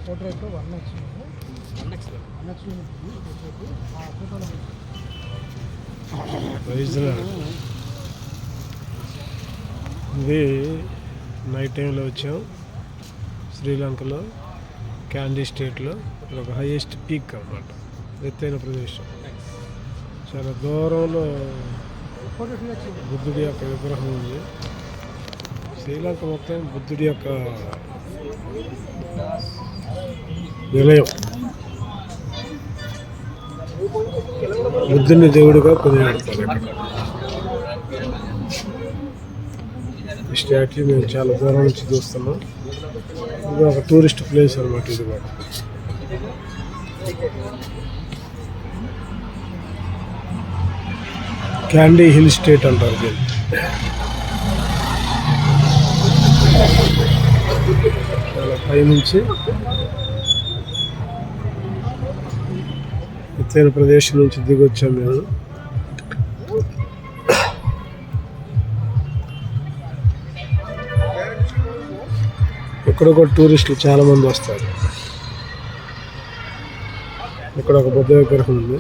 Portrait 1x ఇది night టైంలో వచ్చాం శ్రీలంకలో క్యాండీ స్టేట్లో. ఇది ఒక హైయెస్ట్ పీక్ అన్నమాట, ఎత్తైన ప్రదేశం. చాలా దూరంలో బుద్ధుడి యొక్క విగ్రహం ఉంది. శ్రీలంక మొత్తం బుద్ధుడి యొక్క నిలయం. బుద్ధుని దేవుడిగా కొనియాడతారు ఇక్కడ. ఈ స్టాట్యూ మేము చాలా దూరం నుంచి చూస్తున్నాం. ఇది ఒక టూరిస్ట్ ప్లేస్ అనమాట. ఇది కూడా క్యాండీ హిల్ స్టేట్ అంటారు దీన్ని. చాలా పైనుంచి ఎత్తైన ప్రదేశం నుంచి దిగొచ్చాం మేము. ఇక్కడ కూడా టూరిస్టులు చాలా మంది వస్తారు. ఇక్కడ ఒక బుద్ధ విగ్రహం ఉంది.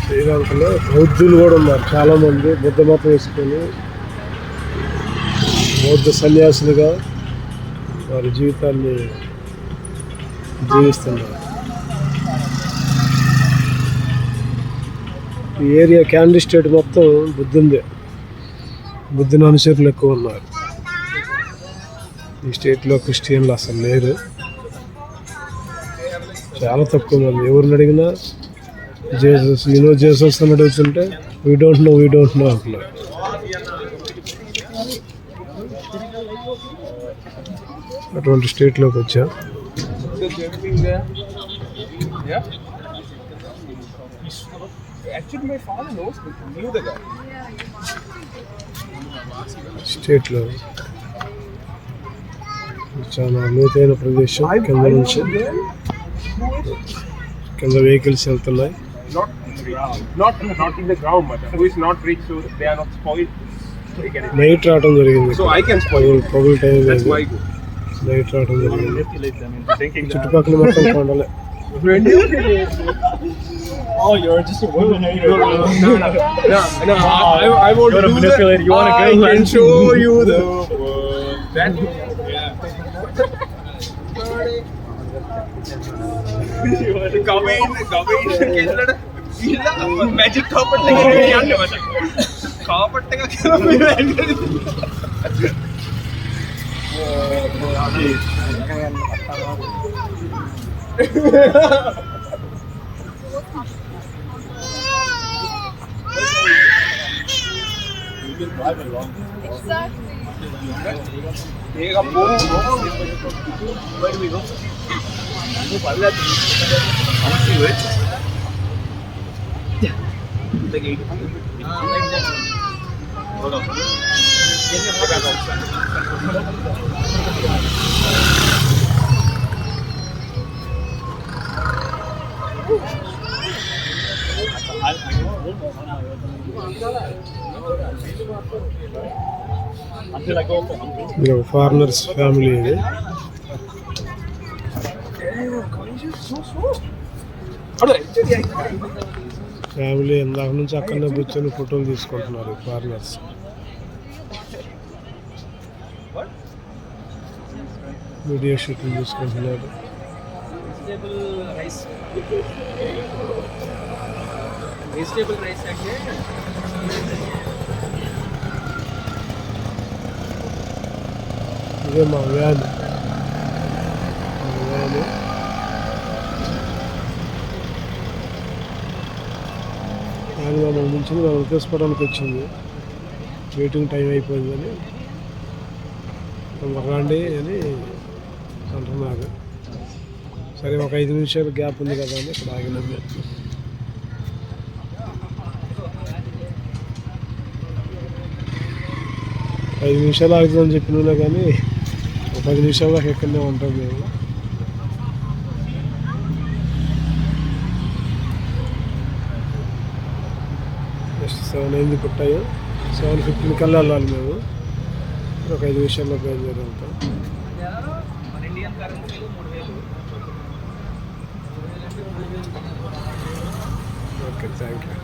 శ్రీలంకలో బౌద్ధులు కూడా ఉన్నారు చాలా మంది. బుద్ధ మతం వేసుకొని బౌద్ధ సన్యాసులుగా వారి జీవితాన్ని జీవిస్తున్నారు. ఈ ఏరియా క్యాండీ స్టేట్ మొత్తం బుద్ధుందే. బుద్ధుని అనుచరులు ఎక్కువ ఉన్నారు. ఈ స్టేట్లో క్రిస్టియన్లు అసలు లేరు, చాలా తక్కువ మంది. ఎవరిని అడిగినా జేసస్ జేసస్ అని అడుగుతుంటే వీ డోంట్ నో అంటున్నారు. అటువంటి స్టేట్లోకి వచ్చా. స్టేట్లో చాలా లోతైన ప్రదేశం. కింద నుంచి కింద వెహికల్స్ వెళ్తున్నాయి. నైట్ రావడం జరిగింది. పగులు టైం లేదు, నైట్ రావడం జరిగింది. చుట్టుపక్కల మొత్తం కొండలే. Oh, you're just a woman hater. No, I want to manipulate. You want to go? I can show you the world. That, yeah. Come in. Magic carpet lagi ni macam. Carpet tengah kena. Where do we go? Hold on. Foreigners family ఇది. Family ఇందాక నుంచి అక్కడనే కూర్చొని ఫోటోలు తీసుకుంటున్నారు foreigners. Video shooting తీసుకుంటున్నారు. Vegetable rice అంటే ఇదే మా వ్యాన్. మమ్మల్ని నుంచి మమ్మల్ని తీసుకోవడానికి వచ్చింది. వెయిటింగ్ టైం అయిపోయిందని రండి అని అంటున్నారు. సరే ఒక 5 నిమిషాలు గ్యాప్ ఉంది కదా అని ఇక్కడ ఆగినాం. 5 నిమిషాలు ఆగుతుందని చెప్పినా కానీ ఒక 10 నిమిషాల దాకా ఎక్కడనే ఉంటాం మేము. జస్ట్ 7 అయింది ఇప్పుడు టైం. 7:15 కల్లా వెళ్ళాలి మేము. ఒక 5 నిమిషాల్లో బయలుదేరుతాం. Okay, thank you.